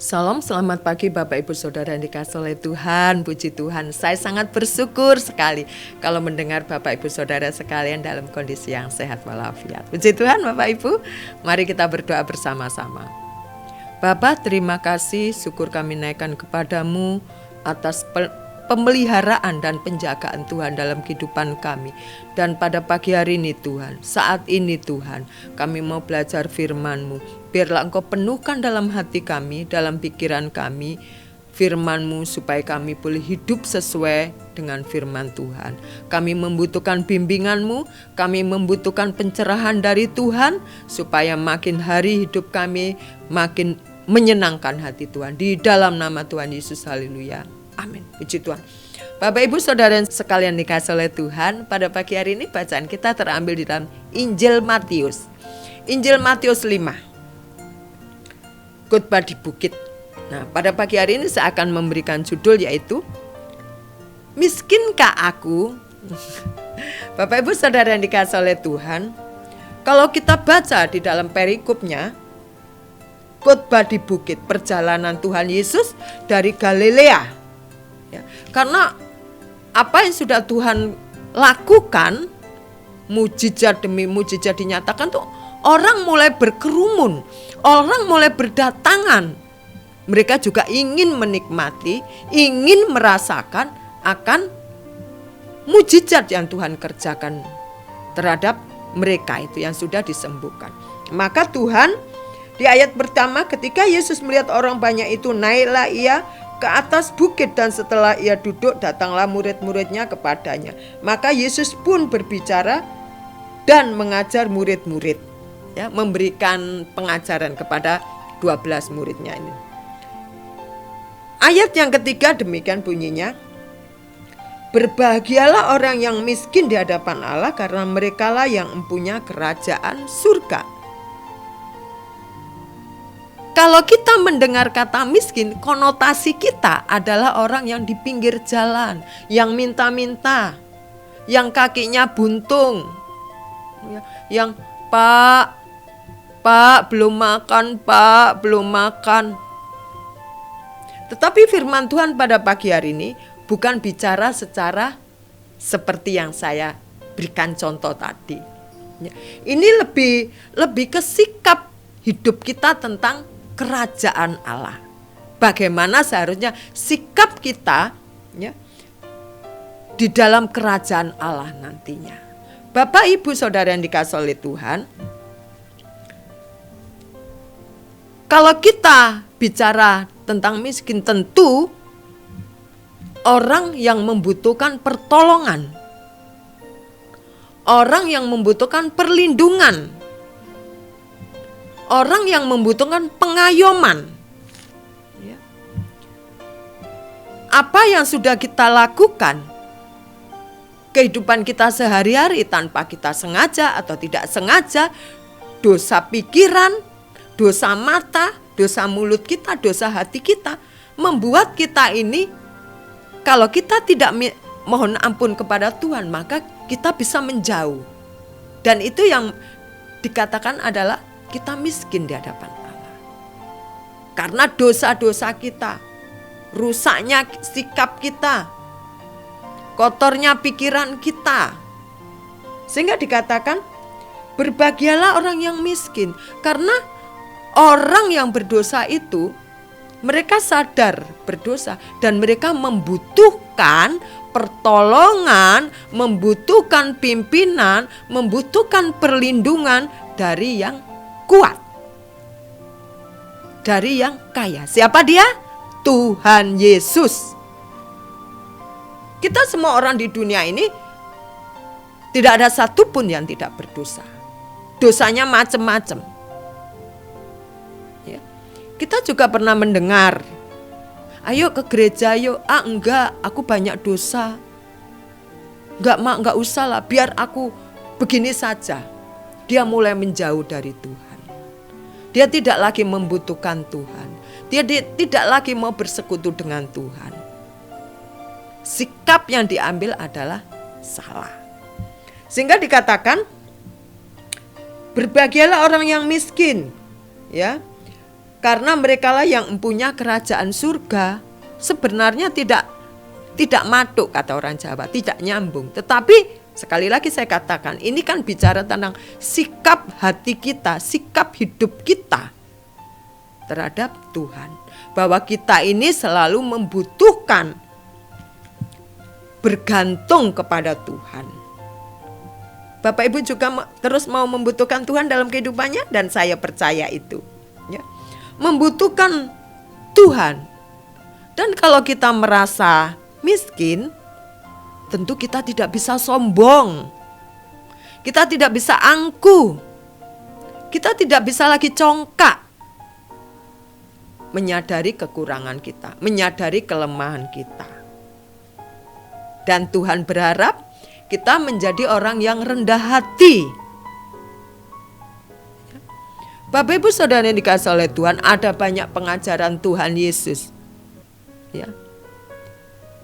Salam, selamat pagi Bapak Ibu Saudara yang dikasihi oleh Tuhan. Puji Tuhan, saya sangat bersyukur sekali kalau mendengar Bapak Ibu Saudara sekalian dalam kondisi yang sehat walafiat. Puji Tuhan Bapak Ibu, mari kita berdoa bersama-sama. Bapa, terima kasih, syukur kami naikkan kepadamu atas pemeliharaan dan penjagaan Tuhan dalam kehidupan kami. Dan pada pagi hari ini Tuhan, saat ini Tuhan, kami mau belajar firman-Mu. Biarlah Engkau penuhkan dalam hati kami, dalam pikiran kami, firman-Mu supaya kami boleh hidup sesuai dengan firman Tuhan. Kami membutuhkan bimbingan-Mu, kami membutuhkan pencerahan dari Tuhan, supaya makin hari hidup kami makin menyenangkan hati Tuhan. Di dalam nama Tuhan Yesus, haleluya. Amin. Puji Tuhan. Bapak Ibu Saudara sekalian dikasihi oleh Tuhan, pada pagi hari ini bacaan kita terambil di dalam Injil Matius. Injil Matius 5. Khotbah di bukit. Nah, pada pagi hari ini saya akan memberikan judul yaitu Miskinkah aku? Bapak Ibu Saudara yang dikasihi oleh Tuhan, kalau kita baca di dalam perikopnya, khotbah di bukit, perjalanan Tuhan Yesus dari Galilea. Ya, karena apa yang sudah Tuhan lakukan, mujizat demi mujizat dinyatakan tuh, orang mulai berkerumun, orang mulai berdatangan. Mereka juga ingin menikmati, ingin merasakan akan mujizat yang Tuhan kerjakan terhadap mereka itu yang sudah disembuhkan. Maka Tuhan di ayat pertama, ketika Yesus melihat orang banyak itu, naiklah ia ke atas bukit, dan setelah ia duduk, datanglah murid-muridnya kepadanya. Maka Yesus pun berbicara dan mengajar murid-murid, ya, memberikan pengajaran kepada 12 muridnya ini. Ayat yang ketiga demikian bunyinya, berbahagialah orang yang miskin di hadapan Allah, karena merekalah yang mempunyai kerajaan surga. Kalau kita mendengar kata miskin, konotasi kita adalah orang yang di pinggir jalan, yang minta-minta, yang kakinya buntung, yang Pak belum makan, Pak belum makan. Tetapi firman Tuhan pada pagi hari ini bukan bicara secara seperti yang saya berikan contoh tadi. Ini lebih ke sikap hidup kita tentang kerajaan Allah. Bagaimana seharusnya sikap kita, ya, di dalam kerajaan Allah nantinya. Bapak Ibu Saudara yang dikasihi oleh Tuhan, kalau kita bicara tentang miskin, tentu orang yang membutuhkan pertolongan, orang yang membutuhkan perlindungan, orang yang membutuhkan pengayoman. Apa yang sudah kita lakukan, kehidupan kita sehari-hari tanpa kita sengaja atau tidak sengaja, dosa pikiran, dosa mata, dosa mulut kita, dosa hati kita, membuat kita ini, kalau kita tidak mohon ampun kepada Tuhan, maka kita bisa menjauh. Dan itu yang dikatakan adalah kita miskin di hadapan Allah. Karena dosa-dosa kita, rusaknya sikap kita, kotornya pikiran kita. Sehingga dikatakan berbahagialah orang yang miskin. Karena orang yang berdosa itu, mereka sadar berdosa dan mereka membutuhkan pertolongan, membutuhkan pimpinan, membutuhkan perlindungan dari yang kuat, dari yang kaya. Siapa dia? Tuhan Yesus. Kita semua orang di dunia ini tidak ada satupun yang tidak berdosa. Dosanya macam-macam. Kita juga pernah mendengar, ayo ke gereja yuk. Enggak, aku banyak dosa. Enggak usah lah, biar aku begini saja. Dia mulai menjauh dari Tuhan. Dia tidak lagi membutuhkan Tuhan. Dia tidak lagi mau bersekutu dengan Tuhan. Sikap yang diambil adalah salah. Sehingga dikatakan berbahagialah orang yang miskin, ya. Karena merekalah yang mempunyai kerajaan surga. Sebenarnya tidak matuk kata orang Jawa, tidak nyambung. Tetapi sekali lagi saya katakan, ini kan bicara tentang sikap hati kita, sikap hidup kita terhadap Tuhan. Bahwa kita ini selalu membutuhkan bergantung kepada Tuhan. Bapak Ibu juga terus mau membutuhkan Tuhan dalam kehidupannya, dan saya percaya itu. Ya. Membutuhkan Tuhan. Dan kalau kita merasa miskin, tentu kita tidak bisa sombong. Kita tidak bisa angkuh. Kita tidak bisa lagi congkak. Menyadari kekurangan kita, menyadari kelemahan kita. Dan Tuhan berharap kita menjadi orang yang rendah hati. Bapak Ibu Saudara yang dikasihi oleh Tuhan, ada banyak pengajaran Tuhan Yesus. Ya.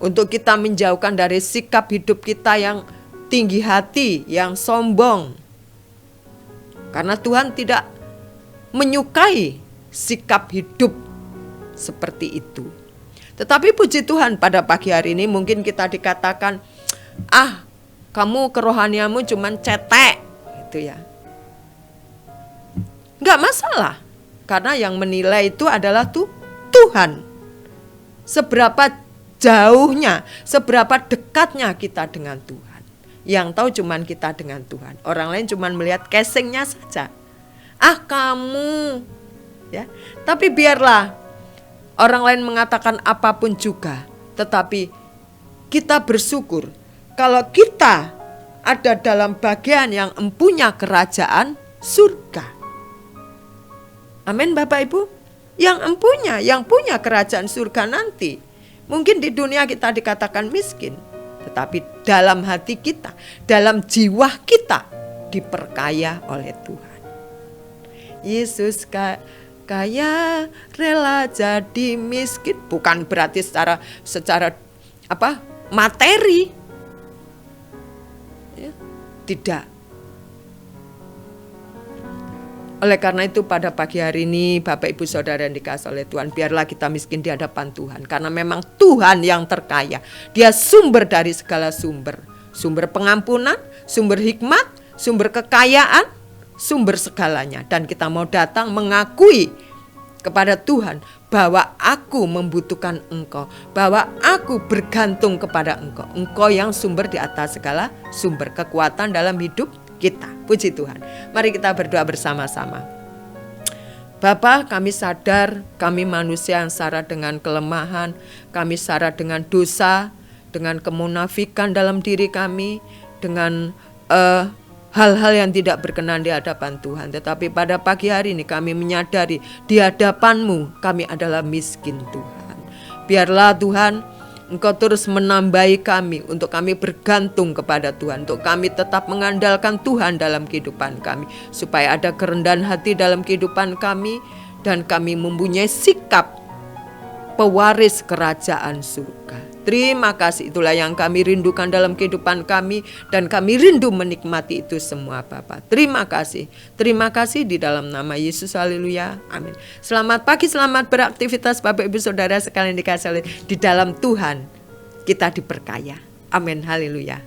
Untuk kita menjauhkan dari sikap hidup kita yang tinggi hati, yang sombong. Karena Tuhan tidak menyukai sikap hidup seperti itu. Tetapi puji Tuhan, pada pagi hari ini mungkin kita dikatakan, kamu kerohaniamu cuman cetek gitu ya. Enggak masalah, karena yang menilai itu adalah Tuhan. Seberapa jauhnya, seberapa dekatnya kita dengan Tuhan. Yang tahu cuman kita dengan Tuhan. Orang lain cuman melihat casingnya saja. Kamu ya. Tapi biarlah orang lain mengatakan apapun juga, tetapi kita bersyukur kalau kita ada dalam bagian yang empunya kerajaan surga. Amin Bapak Ibu. Yang punya kerajaan surga nanti. Mungkin di dunia kita dikatakan miskin, tetapi dalam hati kita, dalam jiwa kita diperkaya oleh Tuhan. Yesus kaya rela jadi miskin, bukan berarti secara materi. Ya, tidak. Oleh karena itu pada pagi hari ini Bapak Ibu Saudara yang dikasihi oleh Tuhan, biarlah kita miskin di hadapan Tuhan. Karena memang Tuhan yang terkaya. Dia sumber dari segala sumber. Sumber pengampunan, sumber hikmat, sumber kekayaan, sumber segalanya. Dan kita mau datang mengakui kepada Tuhan bahwa aku membutuhkan Engkau, bahwa aku bergantung kepada Engkau. Engkau yang sumber di atas segala sumber kekuatan dalam hidup kita. Puji Tuhan. Mari kita berdoa bersama-sama. Bapa, kami sadar kami manusia yang syarat dengan kelemahan, kami syarat dengan dosa, dengan kemunafikan dalam diri kami, dengan hal-hal yang tidak berkenan di hadapan Tuhan. Tetapi pada pagi hari ini kami menyadari di hadapan-Mu kami adalah miskin Tuhan. Biarlah Tuhan Engkau terus menambahi kami untuk kami bergantung kepada Tuhan, untuk kami tetap mengandalkan Tuhan dalam kehidupan kami, supaya ada kerendahan hati dalam kehidupan kami dan kami mempunyai sikap pewaris kerajaan surga. Terima kasih, itulah yang kami rindukan dalam kehidupan kami dan kami rindu menikmati itu semua Bapa. Terima kasih di dalam nama Yesus, haleluya, amin. Selamat pagi, selamat beraktivitas Bapak Ibu Saudara sekalian dikasihi oleh di dalam Tuhan kita diperkaya, amin, haleluya.